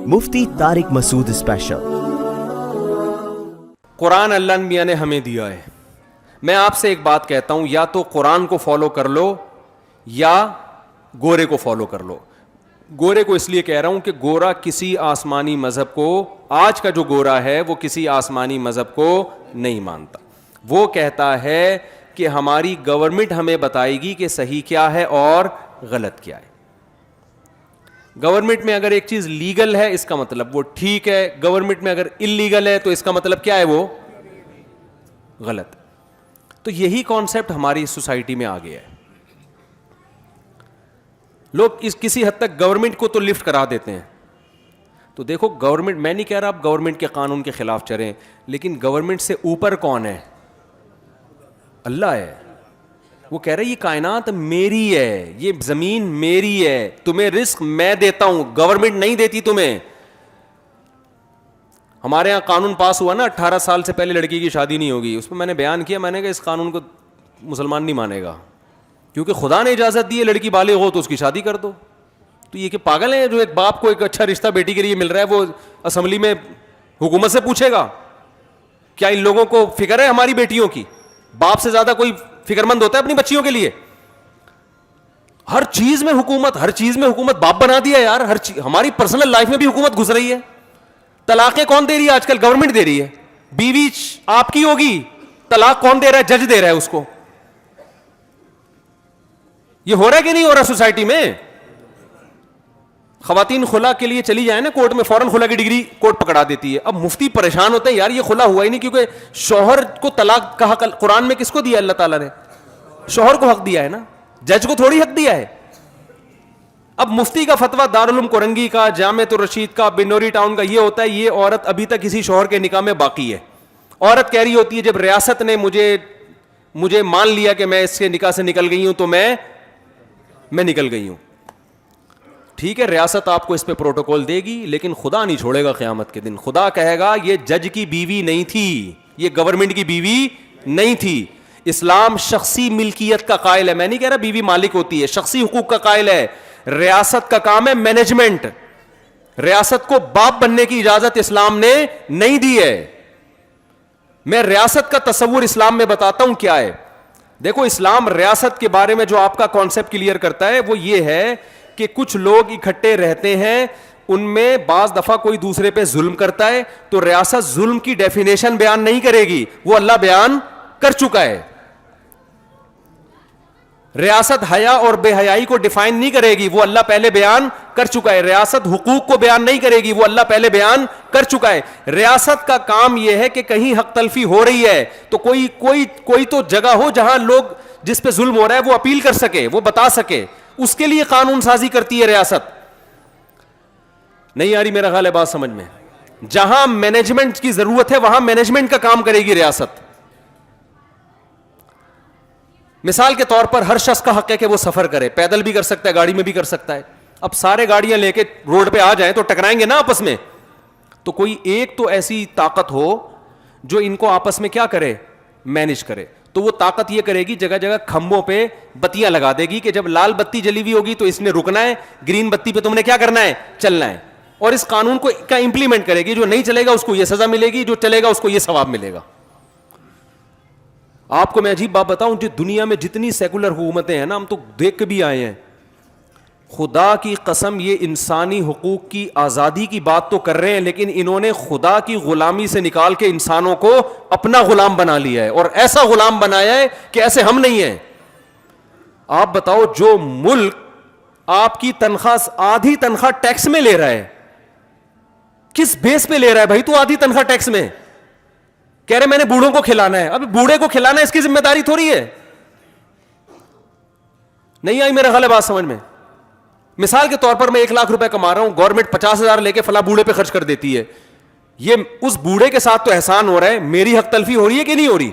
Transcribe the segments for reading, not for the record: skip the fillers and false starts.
مفتی طارق مسعود special. قرآن اللہ میاں نے ہمیں دیا ہے. میں آپ سے ایک بات کہتا ہوں, یا تو قرآن کو فالو کر لو یا گورے کو فالو کر لو. گورے کو اس لیے کہہ رہا ہوں کہ گورا کسی آسمانی مذہب کو, آج کا جو گورا ہے وہ کسی آسمانی مذہب کو نہیں مانتا. وہ کہتا ہے کہ ہماری گورنمنٹ ہمیں بتائے گی کہ صحیح کیا ہے اور غلط کیا ہے. گورنمنٹ میں اگر ایک چیز لیگل ہے اس کا مطلب وہ ٹھیک ہے, گورنمنٹ میں اگر انلیگل ہے تو اس کا مطلب کیا ہے, وہ غلط. تو یہی کانسیپٹ ہماری سوسائٹی میں آ گیا ہے. لوگ کسی حد تک گورنمنٹ کو تو لفٹ کرا دیتے ہیں. تو دیکھو گورنمنٹ, میں نہیں کہہ رہا آپ گورنمنٹ کے قانون کے خلاف چلیں, لیکن گورنمنٹ سے اوپر کون ہے؟ اللہ ہے. وہ کہہ رہے یہ کائنات میری ہے, یہ زمین میری ہے, تمہیں رزق میں دیتا ہوں, گورنمنٹ نہیں دیتی تمہیں. ہمارے ہاں قانون پاس ہوا نا 18 سال سے پہلے لڑکی کی شادی نہیں ہوگی, اس پہ میں نے بیان کیا, میں نے کہا اس قانون کو مسلمان نہیں مانے گا, کیونکہ خدا نے اجازت دی ہے لڑکی بالغ ہو تو اس کی شادی کر دو. تو یہ کہ پاگل ہیں جو ایک باپ کو ایک اچھا رشتہ بیٹی کے لیے مل رہا ہے وہ اسمبلی میں حکومت سے پوچھے گا؟ کیا ان لوگوں کو فکر ہے ہماری بیٹیوں کی؟ باپ سے زیادہ کوئی فکر مند ہوتا ہے اپنی بچیوں کے لیے؟ ہر چیز میں حکومت, ہر چیز میں حکومت باپ بنا دیا یار. ہر چیز, ہماری پرسنل لائف میں بھی حکومت گھس رہی ہے. طلاقیں کون دے رہی ہے آج کل؟ گورنمنٹ دے رہی ہے. بیوی آپ کی ہوگی, طلاق کون دے رہا ہے؟ جج دے رہا ہے اس کو. یہ ہو رہا ہے کہ نہیں ہو رہا سوسائٹی میں؟ خواتین خلا کے لیے چلی جائیں نا کورٹ میں, فوراً خلا کی ڈگری کورٹ پکڑا دیتی ہے. اب مفتی پریشان ہوتے ہیں, یار یہ خلا ہوا ہی نہیں, کیونکہ شوہر کو طلاق کا حق قرآن میں کس کو دیا؟ اللہ تعالیٰ نے شوہر کو حق دیا ہے نا, جج کو تھوڑی حق دیا ہے. اب مفتی کا فتویٰ دارالعلوم کورنگی کا, جامعۃ الرشید کا, بنوری ٹاؤن کا یہ ہوتا ہے, یہ عورت ابھی تک کسی شوہر کے نکاح میں باقی ہے. عورت کہہ رہی ہوتی ہے جب ریاست نے مجھے مان لیا کہ میں اس کے نکاح سے نکل گئی ہوں تو میں نکل گئی ہوں. ٹھیک ہے, ریاست آپ کو اس پہ پروٹوکول دے گی, لیکن خدا نہیں چھوڑے گا قیامت کے دن. خدا کہے گا یہ جج کی بیوی نہیں تھی, یہ گورنمنٹ کی بیوی نہیں تھی. اسلام شخصی ملکیت کا قائل ہے. میں نہیں کہہ رہا بیوی مالک ہوتی ہے, شخصی حقوق کا قائل ہے. ریاست کا کام ہے مینجمنٹ. ریاست کو باپ بننے کی اجازت اسلام نے نہیں دی ہے. میں ریاست کا تصور اسلام میں بتاتا ہوں کیا ہے. دیکھو اسلام ریاست کے بارے میں جو آپ کا کانسیپٹ کلیئر کرتا ہے وہ یہ ہے کہ کچھ لوگ اکٹھے رہتے ہیں, ان میں بعض دفعہ کوئی دوسرے پہ ظلم کرتا ہے, تو ریاست ظلم کی ڈیفینیشن بیان نہیں کرے گی, وہ اللہ بیان کر چکا ہے. ریاست حیا اور بے حیائی کو ڈیفائن نہیں کرے گی, وہ اللہ پہلے بیان کر چکا ہے. ریاست حقوق کو بیان نہیں کرے گی, وہ اللہ پہلے بیان کر چکا ہے. ریاست کا کام یہ ہے کہ کہیں حق تلفی ہو رہی ہے تو کوئی تو جگہ ہو جہاں لوگ جس پہ ظلم ہو رہا ہے وہ اپیل کر سکے, وہ بتا سکے, اس کے لیے قانون سازی کرتی ہے ریاست. نہیں آ رہی میرا خیال ہے بات سمجھ میں؟ جہاں مینجمنٹ کی ضرورت ہے وہاں مینجمنٹ کا کام کرے گی ریاست. مثال کے طور پر ہر شخص کا حق ہے کہ وہ سفر کرے, پیدل بھی کر سکتا ہے, گاڑی میں بھی کر سکتا ہے. اب سارے گاڑیاں لے کے روڈ پہ آ جائیں تو ٹکرائیں گے نا آپس میں, تو کوئی ایک تو ایسی طاقت ہو جو ان کو آپس میں کیا کرے, مینج کرے. تو وہ طاقت یہ کرے گی جگہ جگہ کھمبوں پہ بتیاں لگا دے گی کہ جب لال بتی جلی ہوئی ہوگی تو اس نے رکنا ہے, گرین بتی پہ تم نے کیا کرنا ہے, چلنا ہے. اور اس قانون کو کا امپلیمنٹ کرے گی, جو نہیں چلے گا اس کو یہ سزا ملے گی, جو چلے گا اس کو یہ ثواب ملے گا. آپ کو میں عجیب بات بتاؤں, جو دنیا میں جتنی سیکولر حکومتیں ہیں نا, ہم تو دیکھ کے بھی آئے ہیں, خدا کی قسم یہ انسانی حقوق کی آزادی کی بات تو کر رہے ہیں, لیکن انہوں نے خدا کی غلامی سے نکال کے انسانوں کو اپنا غلام بنا لیا ہے, اور ایسا غلام بنایا ہے کہ ایسے ہم نہیں ہیں. آپ بتاؤ, جو ملک آپ کی تنخواہ آدھی تنخواہ ٹیکس میں لے رہا ہے, کس بیس پہ لے رہا ہے بھائی تو آدھی تنخواہ ٹیکس میں؟ کہہ رہے میں نے بوڑھوں کو کھلانا ہے. اب بوڑھے کو کھلانا ہے اس کی ذمہ داری تھوڑی ہے. نہیں آئی میرا خیال ہے بات سمجھ میں؟ مثال کے طور پر میں 1 لاکھ روپے کما رہا ہوں, گورنمنٹ 50,000 لے کے فلاں بوڑھے پہ خرچ کر دیتی ہے. یہ اس بوڑھے کے ساتھ تو احسان ہو رہا ہے, میری حق تلفی ہو رہی ہے کہ نہیں ہو رہی؟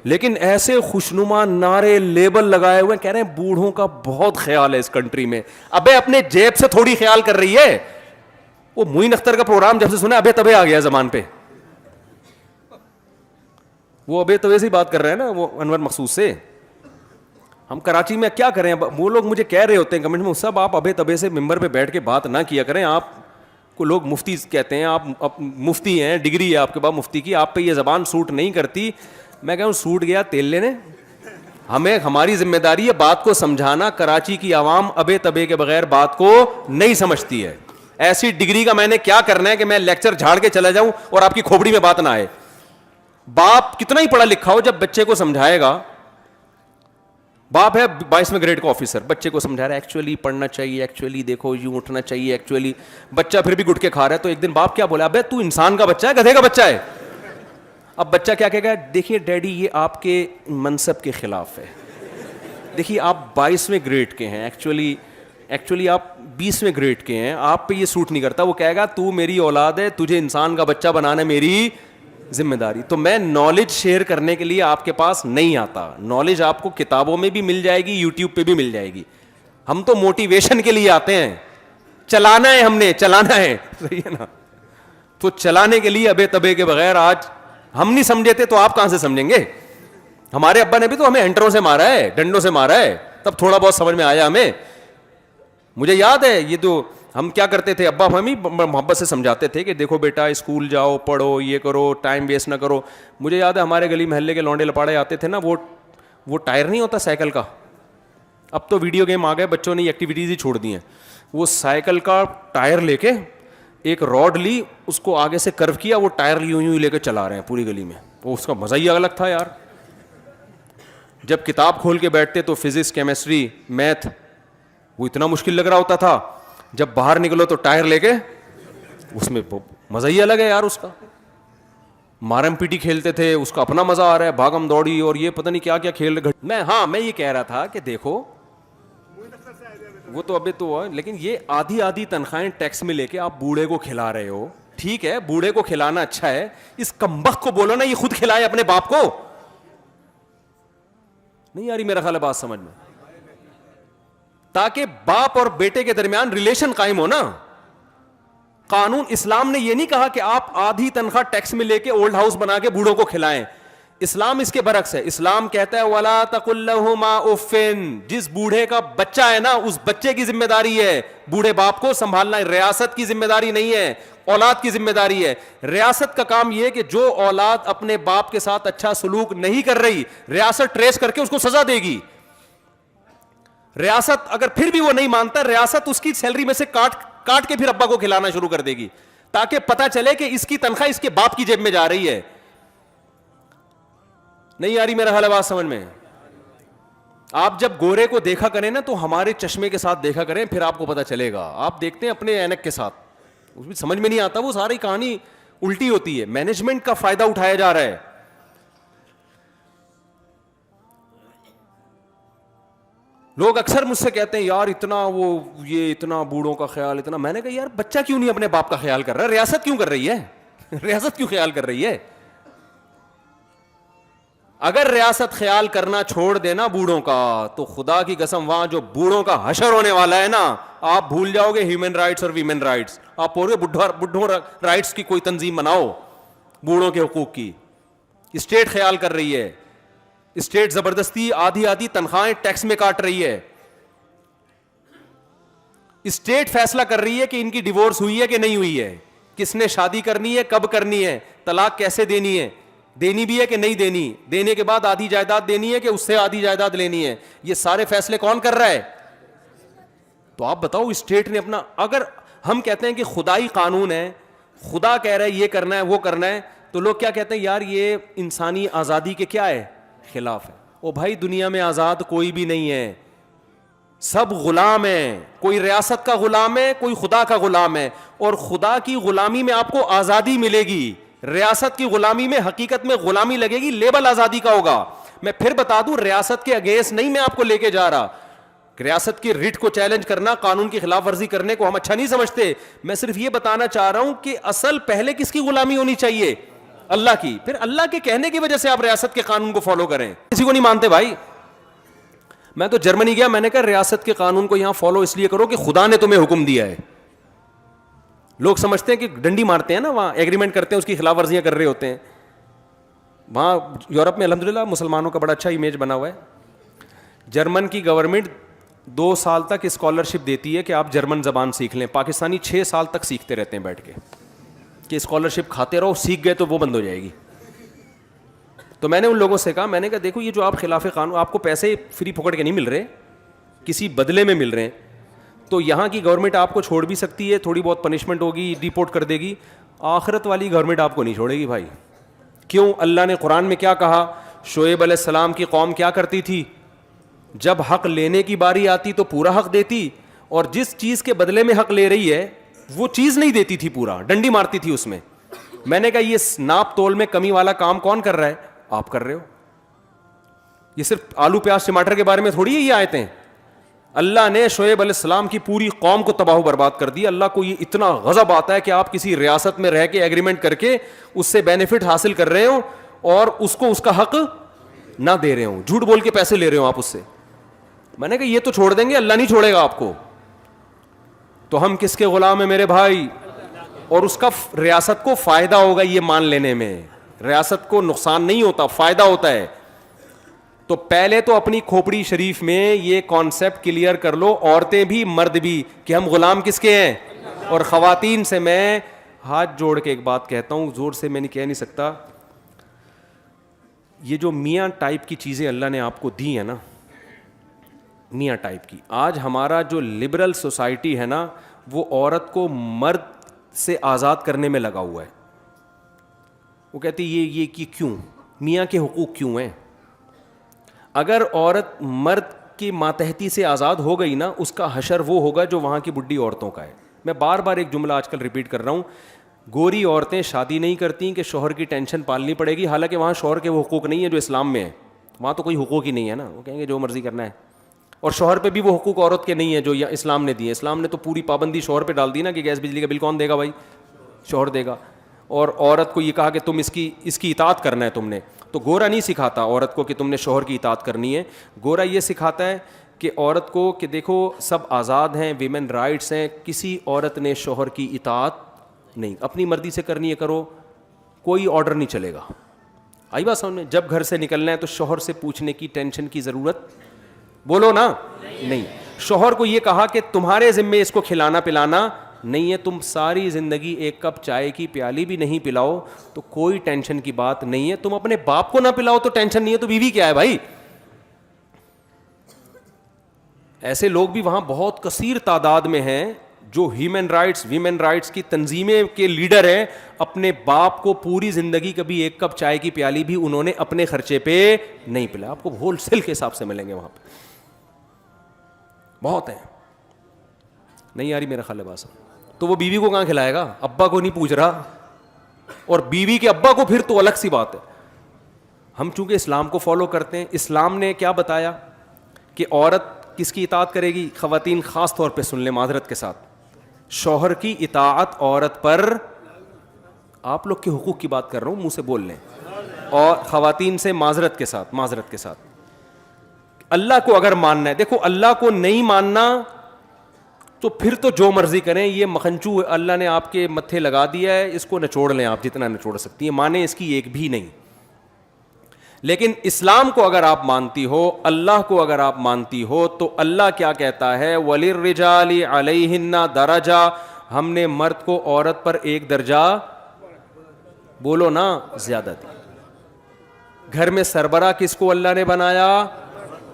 لیکن ایسے خوشنما نعرے لیبل لگائے ہوئے کہہ رہے ہیں بوڑھوں کا بہت خیال ہے اس کنٹری میں. ابے اپنے جیب سے تھوڑی خیال کر رہی ہے. وہ معین اختر کا پروگرام جب سے سنا ابے تبے آ گیا زبان پہ, وہ ابے تبے سے بات کر رہے ہیں نا, وہ انور مخصوص سے. ہم کراچی میں کیا کریں, وہ لوگ مجھے کہہ رہے ہوتے ہیں کمنٹ میں, سب آپ ابے تبے سے ممبر پہ بیٹھ کے بات نہ کیا کریں, آپ کو لوگ مفتی کہتے ہیں, آپ مفتی ہیں, ڈگری ہے آپ کے پاس مفتی کی, آپ پہ یہ زبان سوٹ نہیں کرتی. میں کہوں سوٹ گیا تیل لینے, ہمیں ہماری ذمہ داری ہے بات کو سمجھانا. کراچی کی عوام ابے تبے کے بغیر بات کو نہیں سمجھتی ہے. ایسی ڈگری کا میں نے کیا کرنا ہے کہ میں لیکچر جھاڑ کے چلا جاؤں اور آپ کی کھوپڑی میں بات نہ آئے. باپ کتنا ہی پڑھا لکھا ہو, جب بچے کو سمجھائے گا, باپ ہے 22ویں گریڈ کا آفیسر, بچے کو سمجھا رہا ہے ایکچولی پڑھنا چاہیے, ایکچولی دیکھو یوں اٹھنا چاہیے, ایکچولی بچہ پھر بھی گٹکے کھا رہا ہے. تو ایک دن باپ کیا بولا, ابے تو انسان کا بچہ ہے گدھے کا بچہ ہے. اب بچہ کیا کہے گا, دیکھیے ڈیڈی یہ آپ کے منصب کے خلاف ہے, دیکھیے آپ 22ویں گریڈ کے ہیں, ایکچولی آپ 20ویں گریڈ کے ہیں, آپ پہ یہ سوٹ نہیں کرتا. وہ کہے گا تو میری اولاد ہے, تجھے انسان کا بچہ بنانا میری ذمہ داری. تو میں نالج شیئر کرنے کے لیے آپ کے پاس نہیں آتا. نالج آپ کو کتابوں میں بھی مل جائے گی, یوٹیوب پہ بھی مل جائے گی. ہم تو موٹیویشن کے لیے آتے ہیں, چلانا ہے, ہم نے چلانا ہے, صحیح ہے نا. تو چلانے کے لیے ابے تبے کے بغیر آج ہم نہیں سمجھے تھے تو آپ کہاں سے سمجھیں گے. ہمارے ابا نے بھی تو ہمیں انٹروں سے مارا ہے, ڈنڈوں سے مارا ہے, تب تھوڑا بہت سمجھ میں آیا ہمیں. مجھے یاد ہے یہ تو ہم کیا کرتے تھے, ابا ہمیں محبت سے سمجھاتے تھے کہ دیکھو بیٹا اسکول جاؤ, پڑھو, یہ کرو, ٹائم ویسٹ نہ کرو. مجھے یاد ہے ہمارے گلی محلے کے لونڈے لپاڑے آتے تھے نا, وہ ٹائر نہیں ہوتا سائیکل کا, اب تو ویڈیو گیم آ گئے, بچوں نے ایکٹیویٹیز ہی چھوڑ دی ہیں. وہ سائیکل کا ٹائر لے کے ایک راڈ لی, اس کو آگے سے کرو کیا, وہ ٹائر یوں یوں لے کے چلا رہے ہیں پوری گلی میں. وہ اس کا مزہ ہی الگ تھا یار. جب کتاب کھول کے بیٹھتے تو فزکس, کیمسٹری, میتھ وہ اتنا مشکل لگ رہا ہوتا تھا, جب باہر نکلو تو ٹائر لے کے, اس میں مزہ ہی الگ ہے یار. اس کا مارم پیٹی کھیلتے تھے, اس کا اپنا مزہ آ رہا ہے, بھاگم دوڑی اور یہ پتہ نہیں کیا کیا کھیل. میں یہ کہہ رہا تھا کہ دیکھو وہ تو ابھی تو ہے, لیکن یہ آدھی تنخواہیں ٹیکس میں لے کے آپ بوڑھے کو کھلا رہے ہو. ٹھیک ہے بوڑھے کو کھلانا اچھا ہے, اس کمبخت کو بولو نا یہ خود کھلائے اپنے باپ کو. نہیں آ رہی میرا خیال ہے بات سمجھ میں, تاکہ باپ اور بیٹے کے درمیان ریلیشن قائم ہو نا. قانون اسلام نے یہ نہیں کہا کہ آپ آدھی تنخواہ ٹیکس میں لے کے اولڈ ہاؤس بنا کے بوڑھوں کو کھلائیں. اسلام اس کے برعکس ہے. اسلام کہتا ہے وَلَا تَقُلْ لَهُمَا اُفٍّ, جس بوڑھے کا بچہ ہے نا اس بچے کی ذمہ داری ہے بوڑھے باپ کو سنبھالنا. ریاست کی ذمہ داری نہیں ہے, اولاد کی ذمہ داری ہے. ریاست کا کام یہ کہ جو اولاد اپنے باپ کے ساتھ اچھا سلوک نہیں کر رہی, ریاست ٹریس کر کے اس کو سزا دے گی. ریاست اگر پھر بھی وہ نہیں مانتا, ریاست اس کی سیلری میں سے کاٹ کے پھر ابا کو کھلانا شروع کر دے گی, تاکہ پتا چلے کہ اس کی تنخواہ اس کے باپ کی جیب میں جا رہی ہے. نہیں آ رہی میرا حال بات سمجھ میں. آپ جب گورے کو دیکھا کریں نا تو ہمارے چشمے کے ساتھ دیکھا کریں, پھر آپ کو پتا چلے گا. آپ دیکھتے ہیں اپنے اینک کے ساتھ, اس میں سمجھ میں نہیں آتا, وہ ساری کہانی الٹی ہوتی ہے. مینجمنٹ کا فائدہ اٹھایا جا رہا ہے. لوگ اکثر مجھ سے کہتے ہیں یار اتنا بوڑھوں کا خیال اتنا. میں نے کہا یار بچہ کیوں نہیں اپنے باپ کا خیال کر رہا, ریاست کیوں کر رہی ہے, ریاست کیوں خیال کر رہی ہے. اگر ریاست خیال کرنا چھوڑ دینا بوڑھوں کا تو خدا کی قسم وہاں جو بوڑھوں کا حشر ہونے والا ہے نا, آپ بھول جاؤ گے ہیومن رائٹس اور ویمن رائٹس. آپ پورے بڈھوں رائٹس کی کوئی تنظیم بناؤ, بوڑھوں کے حقوق کی. اسٹیٹ خیال کر رہی ہے, اسٹیٹ زبردستی آدھی تنخواہیں ٹیکس میں کاٹ رہی ہے. اسٹیٹ فیصلہ کر رہی ہے کہ ان کی ڈیورس ہوئی ہے کہ نہیں ہوئی ہے, کس نے شادی کرنی ہے, کب کرنی ہے, طلاق کیسے دینی ہے, دینی بھی ہے کہ نہیں دینی, دینے کے بعد آدھی جائیداد دینی ہے کہ اس سے آدھی جائیداد لینی ہے. یہ سارے فیصلے کون کر رہا ہے؟ تو آپ بتاؤ اسٹیٹ نے اپنا. اگر ہم کہتے ہیں کہ خدائی قانون ہے, خدا کہہ رہا ہے یہ کرنا ہے وہ کرنا ہے, تو لوگ کیا کہتے ہیں یار یہ انسانی آزادی کے کیا ہے, خلاف ہے. او بھائی دنیا میں آزاد کوئی بھی نہیں ہے, سب غلام ہیں. کوئی ریاست کا غلام ہے, کوئی خدا کا غلام ہے. اور خدا کی غلامی میں آپ کو آزادی ملے گی, ریاست کی غلامی میں حقیقت میں غلامی لگے گی, لیبل آزادی کا ہوگا. میں پھر بتا دوں ریاست کے اگینسٹ نہیں میں آپ کو لے کے جا رہا. ریاست کی ریٹ کو چیلنج کرنا, قانون کی خلاف ورزی کرنے کو ہم اچھا نہیں سمجھتے. میں صرف یہ بتانا چاہ رہا ہوں کہ اصل پہلے کس کی غلامی ہونی چاہیے, اللہ کی. پھر اللہ کے کہنے کی وجہ سے آپ ریاست کے قانون کو فالو کریں. کسی کو نہیں مانتے بھائی. میں تو جرمنی گیا, میں نے کہا ریاست کے قانون کو یہاں فالو اس لیے کرو کہ خدا نے تمہیں حکم دیا ہے. لوگ سمجھتے ہیں کہ ڈنڈی مارتے ہیں نا, وہاں ایگریمنٹ کرتے ہیں اس کی خلاف ورزیاں کر رہے ہوتے ہیں. وہاں یورپ میں الحمدللہ مسلمانوں کا بڑا اچھا امیج بنا ہوا ہے. جرمن کی گورنمنٹ 2 سال تک اسکالرشپ دیتی ہے کہ آپ جرمن زبان سیکھ لیں. پاکستانی 6 سال تک سیکھتے رہتے ہیں بیٹھ کے کہ اسکالرشپ کھاتے رہو, سیکھ گئے تو وہ بند ہو جائے گی. تو میں نے ان لوگوں سے کہا, میں نے کہا دیکھو یہ جو آپ خلاف قانون, آپ کو پیسے فری پھوکٹ کے نہیں مل رہے, کسی بدلے میں مل رہے ہیں, تو یہاں کی گورنمنٹ آپ کو چھوڑ بھی سکتی ہے, تھوڑی بہت پنشمنٹ ہوگی, ڈیپورٹ کر دے گی. آخرت والی گورنمنٹ آپ کو نہیں چھوڑے گی بھائی. کیوں؟ اللہ نے قرآن میں کیا کہا, شعیب علیہ السلام کی قوم کیا کرتی تھی, جب حق لینے کی باری آتی تو پورا حق دیتی, اور جس چیز کے بدلے میں حق لے رہی ہے وہ چیز نہیں دیتی تھی, پورا ڈنڈی مارتی تھی اس میں. میں نے کہا یہ ناپ تول میں کمی والا کام کون کر رہا ہے؟ آپ کر رہے ہو. یہ صرف آلو پیاز ٹماٹر کے بارے میں تھوڑی ہے یہ آیتیں. اللہ نے شعیب علیہ السلام کی پوری قوم کو تباہ و برباد کر دی. اللہ کو یہ اتنا غضب آتا ہے کہ آپ کسی ریاست میں رہ کے ایگریمنٹ کر کے اس سے بینیفٹ حاصل کر رہے ہو اور اس کو اس کا حق نہ دے رہے ہوں, جھوٹ بول کے پیسے لے رہے ہو آپ اس سے. میں نے کہا یہ تو چھوڑ دیں گے, اللہ نہیں چھوڑے گا آپ کو. تو ہم کس کے غلام ہیں میرے بھائی؟ اور اس کا ریاست کو فائدہ ہوگا یہ مان لینے میں, ریاست کو نقصان نہیں ہوتا, فائدہ ہوتا ہے. تو پہلے تو اپنی کھوپڑی شریف میں یہ کانسیپٹ کلیئر کر لو, عورتیں بھی مرد بھی, کہ ہم غلام کس کے ہیں. اور خواتین سے میں ہاتھ جوڑ کے ایک بات کہتا ہوں, زور سے میں نہیں کہہ نہیں سکتا, یہ جو میاں ٹائپ کی چیزیں اللہ نے آپ کو دی ہیں نا, میاں ٹائپ کی, آج ہمارا جو لبرل سوسائٹی ہے نا وہ عورت کو مرد سے آزاد کرنے میں لگا ہوا ہے. وہ کہتی یہ کیوں, میاں کے حقوق کیوں ہیں؟ اگر عورت مرد کی ماتحتی سے آزاد ہو گئی نا, اس کا حشر وہ ہوگا جو وہاں کی بڈھی عورتوں کا ہے. میں بار بار ایک جملہ آج کل ریپیٹ کر رہا ہوں, گوری عورتیں شادی نہیں کرتی کہ شوہر کی ٹینشن پالنی پڑے گی, حالانکہ وہاں شوہر کے وہ حقوق نہیں ہیں جو اسلام میں ہیں. وہاں تو کوئی حقوق ہی نہیں ہے نا, وہ کہیں گے جو مرضی کرنا ہے. اور شوہر پہ بھی وہ حقوق عورت کے نہیں ہیں جو اسلام نے دیے. اسلام نے تو پوری پابندی شوہر پہ ڈال دی نا کہ گیس بجلی کا بل کون دے گا بھائی, شوہر دے گا. اور عورت کو یہ کہا کہ تم اس کی اطاعت کرنا ہے تم نے. تو گورا نہیں سکھاتا عورت کو کہ تم نے شوہر کی اطاعت کرنی ہے. گورا یہ سکھاتا ہے کہ عورت کو کہ دیکھو سب آزاد ہیں, ویمن رائٹس ہیں, کسی عورت نے شوہر کی اطاعت نہیں, اپنی مرضی سے کرنی ہے کرو, کوئی آرڈر نہیں چلے گا. آئی بات سمجھ میں؟ جب گھر سے نکلنا ہے تو شوہر سے پوچھنے کی ٹینشن کی ضرورت, بولو نا, نہیں. شوہر کو یہ کہا کہ تمہارے ذمے اس کو کھلانا پلانا نہیں ہے, تم ساری زندگی ایک کپ چائے کی پیالی بھی نہیں پلاؤ تو کوئی ٹینشن کی بات نہیں ہے. تم اپنے باپ کو نہ پلاؤ تو ٹینشن نہیں ہے, تو بیوی کیا ہے بھائی؟ ایسے لوگ بھی وہاں بہت کثیر تعداد میں ہیں جو ہیومن رائٹس ویمن رائٹس کی تنظیمیں کے لیڈر ہیں, اپنے باپ کو پوری زندگی کبھی ایک کپ چائے کی پیالی بھی انہوں نے اپنے خرچے پہ نہیں پلایا. آپ کو ہول سیل کے حساب سے ملیں گے وہاں پہ, بہت ہیں. نہیں آ رہی میرا خیال ہے بات؟ تو وہ بیوی کو کہاں کھلائے گا؟ ابا کو نہیں پوچھ رہا, اور بیوی کے ابا کو پھر تو الگ سی بات ہے. ہم چونکہ اسلام کو فالو کرتے ہیں, اسلام نے کیا بتایا کہ عورت کس کی اطاعت کرے گی؟ خواتین خاص طور پہ سن لیں معذرت کے ساتھ, شوہر کی اطاعت عورت پر, آپ لوگ کے حقوق کی بات کر رہا ہوں, منہ سے بول لیں, اور خواتین سے معذرت کے ساتھ اللہ کو اگر ماننا ہے, دیکھو اللہ کو نہیں ماننا تو پھر تو جو مرضی کریں, یہ مکھنچو اللہ نے آپ کے متھے لگا دیا ہے, اس کو نچوڑ لیں آپ جتنا نچوڑ سکتی ہیں, مانیں اس کی ایک بھی نہیں. لیکن اسلام کو اگر آپ مانتی ہو, اللہ کو اگر آپ مانتی ہو, تو اللہ کیا کہتا ہے؟ وَلِلرِّجَالِ عَلَيْهِنَّ دَرَجَةٌ, ہم نے مرد کو عورت پر ایک درجہ, بولو نا, زیادہ دی. گھر میں سربراہ کس کو اللہ نے بنایا؟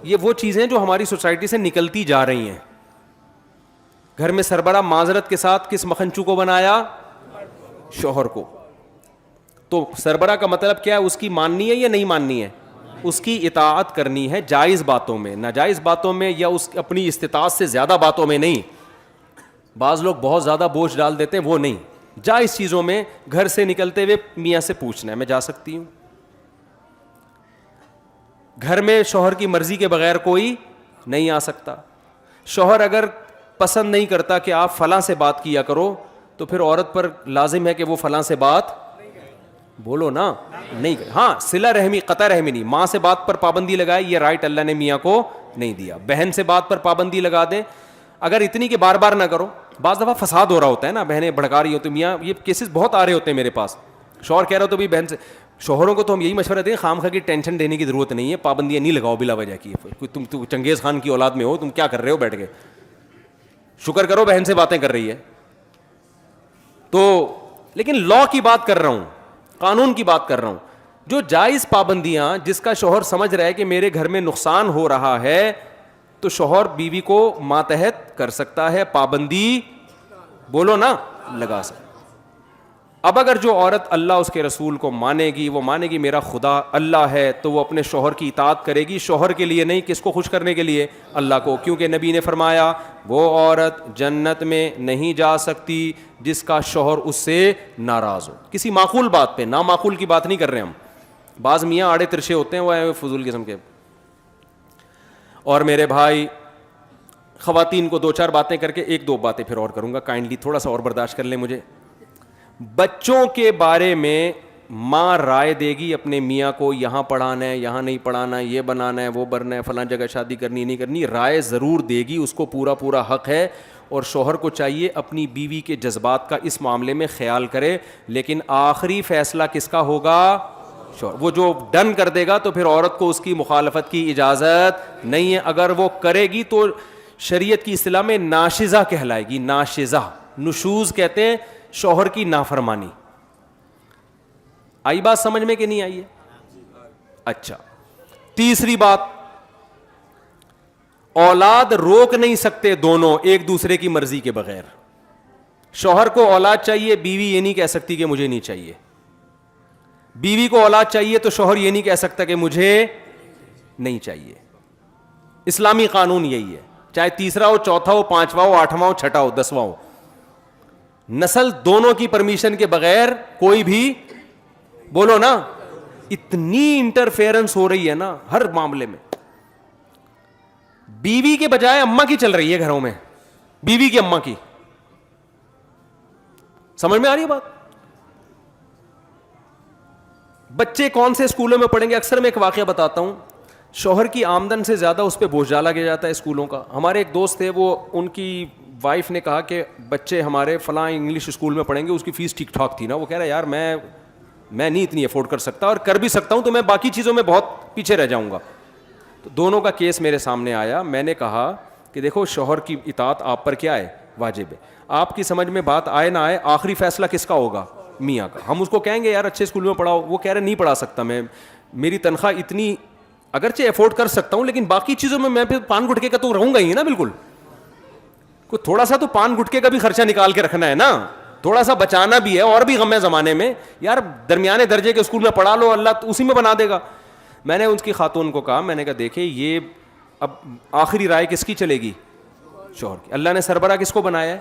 یہ وہ چیزیں جو ہماری سوسائٹی سے نکلتی جا رہی ہیں. گھر میں سربراہ معذرت کے ساتھ کس مکھنچو کو بنایا؟ شوہر کو. تو سربراہ کا مطلب کیا ہے؟ اس کی ماننی ہے یا نہیں ماننی ہے؟ اس کی اطاعت کرنی ہے, جائز باتوں میں, ناجائز باتوں میں یا اس اپنی استطاعت سے زیادہ باتوں میں نہیں. بعض لوگ بہت زیادہ بوجھ ڈال دیتے ہیں, وہ نہیں. جائز چیزوں میں گھر سے نکلتے ہوئے میاں سے پوچھنا ہے میں جا سکتی ہوں. گھر میں شوہر کی مرضی کے بغیر کوئی نہیں آ سکتا. شوہر اگر پسند نہیں کرتا کہ آپ فلاں سے بات کیا کرو, تو پھر عورت پر لازم ہے کہ وہ فلاں سے بات, بولو نا, نہیں کرے. ہاں صلہ رحمی, قطع رحمی نہیں. ماں سے بات پر پابندی لگائے, یہ رائٹ اللہ نے میاں کو نہیں دیا. بہن سے بات پر پابندی لگا دیں, اگر اتنی کہ بار بار نہ کرو. بعض دفعہ فساد ہو رہا ہوتا ہے نا, بہنیں بھڑکا رہی ہوتی, میاں یہ کیسز بہت آ رہے ہوتے ہیں میرے پاس, شوہر کہہ رہا ہو تو بھی بہن سے, شوہروں کو تو ہم یہی مشورہ دیں خام خواہ کی ٹینشن دینے کی ضرورت نہیں ہے, پابندیاں نہیں لگاؤ بلا وجہ کی. تم چنگیز خان کی اولاد میں ہو, تم کیا کر رہے ہو بیٹھ کے, شکر کرو بہن سے باتیں کر رہی ہے. تو لیکن لا کی بات کر رہا ہوں, قانون کی بات کر رہا ہوں. جو جائز پابندیاں جس کا شوہر سمجھ رہا ہے کہ میرے گھر میں نقصان ہو رہا ہے, تو شوہر بیوی کو ماتحت کر سکتا ہے, پابندی بولو نا لگا سکتا. اب اگر جو عورت اللہ اس کے رسول کو مانے گی, وہ مانے گی میرا خدا اللہ ہے, تو وہ اپنے شوہر کی اطاعت کرے گی, شوہر کے لیے نہیں, کس کو خوش کرنے کے لیے, اللہ کو. کیونکہ نبی نے فرمایا وہ عورت جنت میں نہیں جا سکتی جس کا شوہر اس سے ناراض ہو. کسی معقول بات پہ, نامعقول کی بات نہیں کر رہے ہم. بعض میاں آڑے ترشے ہوتے ہیں وہ فضول قسم کے. اور میرے بھائی, خواتین کو دو چار باتیں کر کے ایک دو باتیں پھر اور کروں گا, کائنڈلی تھوڑا سا اور برداشت کر لیں مجھے. بچوں کے بارے میں ماں رائے دے گی اپنے میاں کو, یہاں پڑھانا ہے, یہاں نہیں پڑھانا, یہ بنانا ہے, وہ بننا ہے, فلاں جگہ شادی کرنی نہیں کرنی, رائے ضرور دے گی, اس کو پورا پورا حق ہے. اور شوہر کو چاہیے اپنی بیوی کے جذبات کا اس معاملے میں خیال کرے, لیکن آخری فیصلہ کس کا ہوگا, شوہر. وہ جو ڈن کر دے گا تو پھر عورت کو اس کی مخالفت کی اجازت نہیں ہے. اگر وہ کرے گی تو شریعت کی اصطلاح میں ناشزہ کہلائے گی, ناشزہ. نشوز کہتے ہیں شوہر کی نافرمانی. آئی بات سمجھ میں کہ نہیں آئی ہے؟ اچھا, تیسری بات, اولاد روک نہیں سکتے دونوں ایک دوسرے کی مرضی کے بغیر. شوہر کو اولاد چاہیے, بیوی یہ نہیں کہہ سکتی کہ مجھے نہیں چاہیے. بیوی کو اولاد چاہیے تو شوہر یہ نہیں کہہ سکتا کہ مجھے نہیں چاہیے. اسلامی قانون یہی ہے, چاہے تیسرا ہو, چوتھا ہو, پانچواں ہو, آٹھواں ہو, چھٹا ہو, دسواں ہو, نسل دونوں کی پرمیشن کے بغیر کوئی بھی, بولو نا. اتنی انٹرفیئرنس ہو رہی ہے نا ہر معاملے میں. بیوی کے بجائے اماں کی چل رہی ہے گھروں میں, بیوی کی اماں کی. سمجھ میں آ رہی ہے بات؟ بچے کون سے اسکولوں میں پڑھیں گے؟ اکثر میں ایک واقعہ بتاتا ہوں, شوہر کی آمدن سے زیادہ اس پہ بوجھ ڈالا گیا جاتا ہے اسکولوں کا. ہمارے ایک دوست تھے, وہ ان کی وائف نے کہا کہ بچے ہمارے فلاں انگلش اسکول میں پڑھیں گے, اس کی فیس ٹھیک ٹھاک تھی نا. وہ کہہ رہا ہے یار میں نہیں اتنی افورڈ کر سکتا, اور کر بھی سکتا ہوں تو میں باقی چیزوں میں بہت پیچھے رہ جاؤں گا. تو دونوں کا کیس میرے سامنے آیا. میں نے کہا کہ دیکھو شوہر کی اطاعت آپ پر کیا ہے, واجب ہے. آپ کی سمجھ میں بات آئے نہ آئے, آخری فیصلہ کس کا ہوگا, میاں کا. ہم اس کو کہیں گے یار اچھے اسکول میں پڑھاؤ, وہ کہہ رہے نہیں پڑھا سکتا میں, میری تنخواہ اتنی, اگرچہ افورڈ کر سکتا ہوں لیکن باقی چیزوں میں پھر پان گٹکے کا تو رہوں گا ہی نا. بالکل, کوئی تھوڑا سا تو پان گٹکے کا بھی خرچہ نکال کے رکھنا ہے نا, تھوڑا سا بچانا بھی ہے. اور بھی غم ہے زمانے میں یار, درمیانے درجے کے اسکول میں پڑھا لو, اللہ اسی میں بنا دے گا. میں نے اس کی خاتون کو کہا, میں نے کہا دیکھیں یہ اب آخری رائے کس کی چلے گی, شوہر کی. اللہ نے سربراہ کس کو بنایا ہے,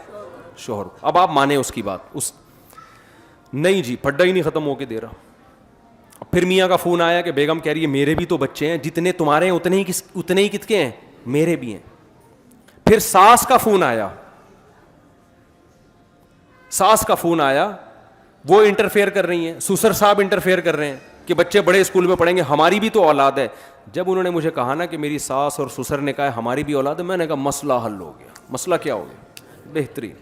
شوہر. اب آپ مانیں اس کی بات. اس نہیں جی, پھڈا ہی نہیں ختم ہو کے دے رہا. پھر میاں کا فون آیا کہ بیگم کہہ رہی ہے میرے بھی تو بچے ہیں, جتنے تمہارے ہیں اتنے ہی کس کے ہیں, میرے بھی ہیں. پھر ساس کا فون آیا, ساس کا فون آیا, وہ انٹرفیئر کر رہی ہیں, سسر صاحب انٹرفیئر کر رہے ہیں کہ بچے بڑے اسکول میں پڑھیں گے, ہماری بھی تو اولاد ہے. جب انہوں نے مجھے کہا نا کہ میری ساس اور سسر نے کہا ہماری بھی اولاد ہے, میں نے کہا مسئلہ حل ہو گیا. مسئلہ کیا ہو گیا, بہترین.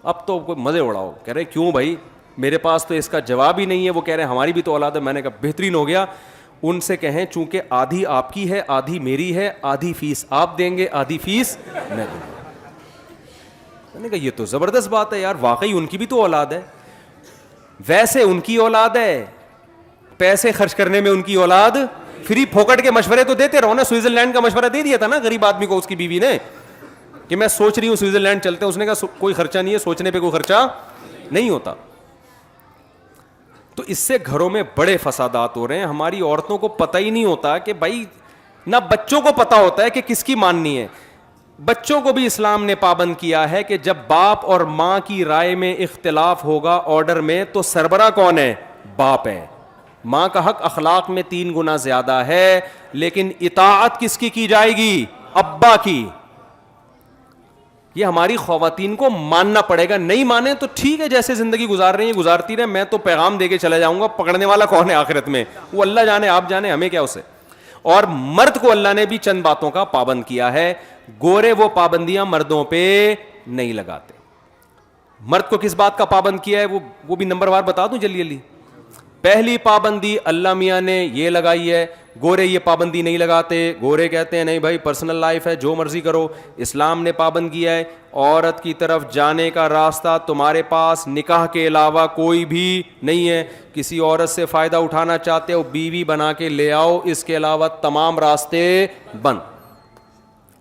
اب تو کوئی مزے اڑاؤ. کہہ رہے کیوں بھائی, میرے پاس تو اس کا جواب ہی نہیں ہے. وہ کہہ رہے ہیں ہماری بھی تو اولاد ہے. میں نے کہا بہترین ہو گیا. ان سے کہیں چونکہ آدھی آپ کی ہے, آدھی میری ہے, آدھی فیس آپ دیں گے, آدھی فیس میں دوں گا. میں نے کہا یہ تو زبردست بات ہے یار, واقعی ان کی بھی تو اولاد ہے. ویسے ان کی اولاد ہے, پیسے خرچ کرنے میں ان کی اولاد, فری پھوکٹ کے مشورے تو دیتے رہو نا. سوئٹزرلینڈ کا مشورہ دے دیا تھا نا غریب آدمی کو اس کی بیوی نے کہ میں سوچ رہی ہوں سوئٹزرلینڈ چلتے ہیں. اس نے کہا کوئی خرچہ نہیں ہے, سوچنے پہ کوئی خرچہ نہیں ہوتا. تو اس سے گھروں میں بڑے فسادات ہو رہے ہیں. ہماری عورتوں کو پتہ ہی نہیں ہوتا کہ بھائی, نہ بچوں کو پتہ ہوتا ہے کہ کس کی ماننی ہے. بچوں کو بھی اسلام نے پابند کیا ہے کہ جب باپ اور ماں کی رائے میں اختلاف ہوگا آرڈر میں, تو سربراہ کون ہے, باپ ہے. ماں کا حق اخلاق میں 3 گنا زیادہ ہے, لیکن اطاعت کس کی جائے گی, ابا کی. یہ ہماری خواتین کو ماننا پڑے گا. نہیں مانے تو ٹھیک ہے, جیسے زندگی گزار رہی ہیں گزارتی رہے. میں تو پیغام دے کے چلا جاؤں گا, پکڑنے والا کون ہے آخرت میں, وہ اللہ جانے, آپ جانے, ہمیں کیا اسے. اور مرد کو اللہ نے بھی چند باتوں کا پابند کیا ہے. گورے وہ پابندیاں مردوں پہ نہیں لگاتے. مرد کو کس بات کا پابند کیا ہے, وہ بھی نمبر وار بتا دوں جلدی جلدی. پہلی پابندی اللہ میاں نے یہ لگائی ہے. گورے یہ پابندی نہیں لگاتے, گورے کہتے ہیں نہیں بھائی پرسنل لائف ہے, جو مرضی کرو. اسلام نے پابند کیا ہے عورت کی طرف جانے کا راستہ تمہارے پاس نکاح کے علاوہ کوئی بھی نہیں ہے. کسی عورت سے فائدہ اٹھانا چاہتے ہو بیوی بنا کے لے آؤ, اس کے علاوہ تمام راستے بند.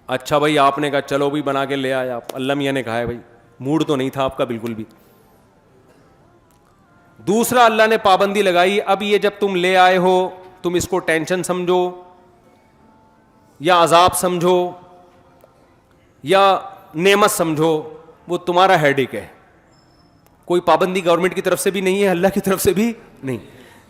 اچھا بھائی آپ نے کہا چلو بھی بنا کے لے آئے آپ, اللہ میاں نے کہا ہے بھائی موڈ تو نہیں تھا آپ کا بالکل بھی. دوسرا اللہ نے پابندی لگائی, اب یہ جب تم لے آئے ہو تم اس کو ٹینشن سمجھو یا عذاب سمجھو یا نعمت سمجھو, وہ تمہارا ہیڈیک ہے. کوئی پابندی گورنمنٹ کی طرف سے بھی نہیں ہے, اللہ کی طرف سے بھی نہیں,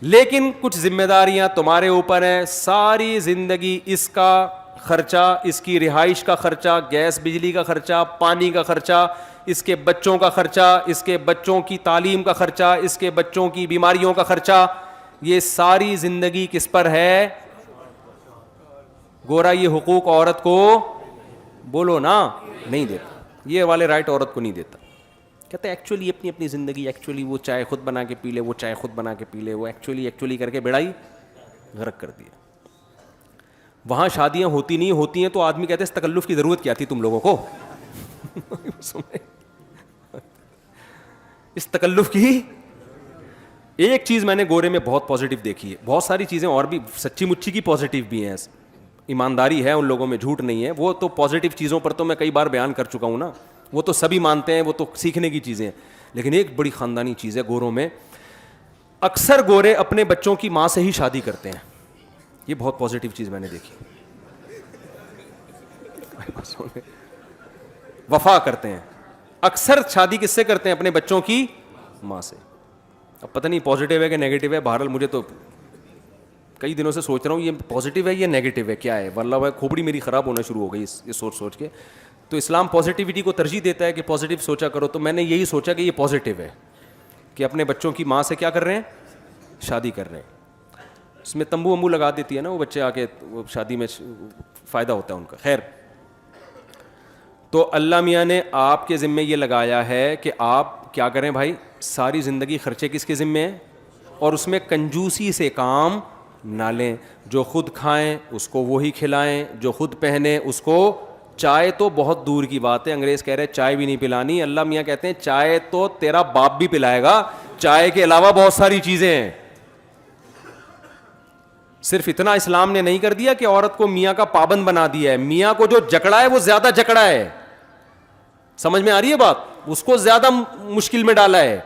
لیکن کچھ ذمہ داریاں تمہارے اوپر ہیں. ساری زندگی اس کا خرچہ, اس کی رہائش کا خرچہ, گیس بجلی کا خرچہ, پانی کا خرچہ, اس کے بچوں کا خرچہ, اس کے بچوں کی تعلیم کا خرچہ, اس کے بچوں کی بیماریوں کا خرچہ, یہ ساری زندگی کس پر ہے؟ گورا یہ حقوق عورت کو بولو نا نہیں دیتا, یہ والے رائٹ عورت کو نہیں دیتا. کہتے ہیں ایکچولی اپنی اپنی زندگی, ایکچولی وہ چائے خود بنا کے پی لے, وہ چائے خود بنا کے پی لے, وہ ایکچولی کر کے بیڑائی غرق کر دیا. وہاں شادیاں ہوتی نہیں, ہوتی ہیں تو آدمی کہتے ہیں اس تکلف کی ضرورت کیا تھی تم لوگوں کو, اس تکلف کی. ایک چیز میں نے گورے میں بہت پازیٹیو دیکھی ہے, بہت ساری چیزیں اور بھی سچی مچی کی پازیٹیو بھی ہیں, ایمانداری ہے ان لوگوں میں, جھوٹ نہیں ہے, وہ تو پازیٹیو چیزوں پر تو میں کئی بار بیان کر چکا ہوں نا, وہ تو سبھی مانتے ہیں, وہ تو سیکھنے کی چیزیں ہیں. لیکن ایک بڑی خاندانی چیز ہے گوروں میں, اکثر گورے اپنے بچوں کی ماں سے ہی شادی کرتے ہیں. یہ بہت پازیٹیو چیز میں نے دیکھی. وفا کرتے ہیں, اکثر شادی کس سے کرتے ہیں؟ اپنے بچوں کی ماں سے. اب پتہ نہیں پازیٹیو ہے کہ نیگیٹو ہے, بہرحال مجھے تو کئی دنوں سے سوچ رہا ہوں یہ پازیٹیو ہے یا نیگیٹو ہے, کیا ہے. واللہ بھائی کھوپڑی میری خراب ہونا شروع ہو گئی یہ سوچ کے. تو اسلام پازیٹیوٹی کو ترجیح دیتا ہے کہ پازیٹیو سوچا کرو, تو میں نے یہی سوچا کہ یہ پازیٹیو ہے کہ اپنے بچوں کی ماں سے کیا کر رہے ہیں؟ شادی کر رہے ہیں. اس میں تمبو امبو لگا دیتی ہے نا وہ بچے آ کے, شادی میں فائدہ ہوتا ہے ان کا. خیر, تو اللہ میاں نے آپ کے ذمے یہ لگایا ہے کہ آپ کیا کریں بھائی, ساری زندگی خرچے کس کے ذمے ہیں, اور اس میں کنجوسی سے کام نہ لیں. جو خود کھائیں اس کو وہی کھلائیں, جو خود پہنیں اس کو. چائے تو بہت دور کی بات ہے, انگریز کہہ رہے چائے بھی نہیں پلانی, اللہ میاں کہتے ہیں چائے تو تیرا باپ بھی پلائے گا, چائے کے علاوہ بہت ساری چیزیں ہیں. صرف اتنا اسلام نے نہیں کر دیا کہ عورت کو میاں کا پابند بنا دیا ہے, میاں کو جو جکڑا ہے وہ زیادہ جکڑا ہے. سمجھ میں آ رہی ہے بات, اس کو زیادہ مشکل میں ڈالا ہے.